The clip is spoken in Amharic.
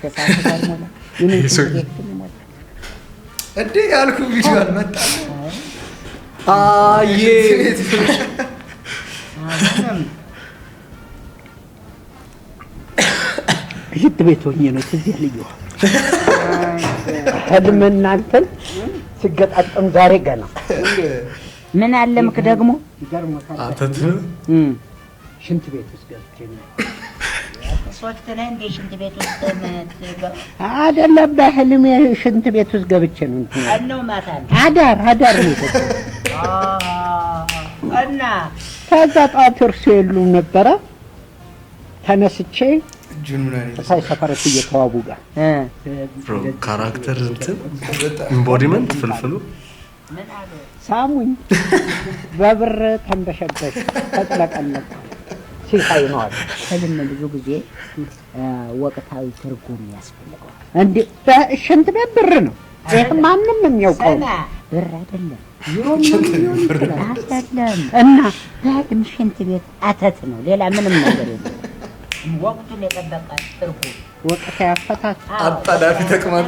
ከሳት ጋር ሞላ እንዴ ያልኩ ቪዲዮ አልመጣም አዬ ሽንት ቤት ሆኜ ነው ትዝ ያለኝ ህልምና እንትን ሲገጣጠም ዛሬ ገና ምን አለምክ ደግሞ አተት ሽንት ቤት ውስጥ ገብቼ ነው ሶስት ላይ እንደ ሽንት ቤት ውስጥ አይደለም በህልሜ ሽንት ቤት ውስጥ ገብቼ ነው ነው ማታ አዳር ነው እና ከዛ ጠዋት እርሱ የሉም ነበረ ተነስቼ ሳይ ሰፈረት እየተዋቡ ጋር ካራክተር እንትን ኢምቦዲመንት ፍልፍሉ ሳሙኝ በብር ተንበሸበሽ ተጥለቀለቀ ሲሳይ ነው አለ ህልም ብዙ ጊዜ ወቅታዊ ትርጉም ያስፈልገዋል እንዴ በሽንት ቤት ብር ነው ይሄ ማንንም የሚያውቀው ብር አይደለም ይሮም አይደለም እና በህልም ሽንት ቤት አተት ነው ሌላ ምንም ነገር የለም ወቅቱን የጠበቀ ትርጉም ወቅት ያፈታት አጣዳፊ ተቅማጥ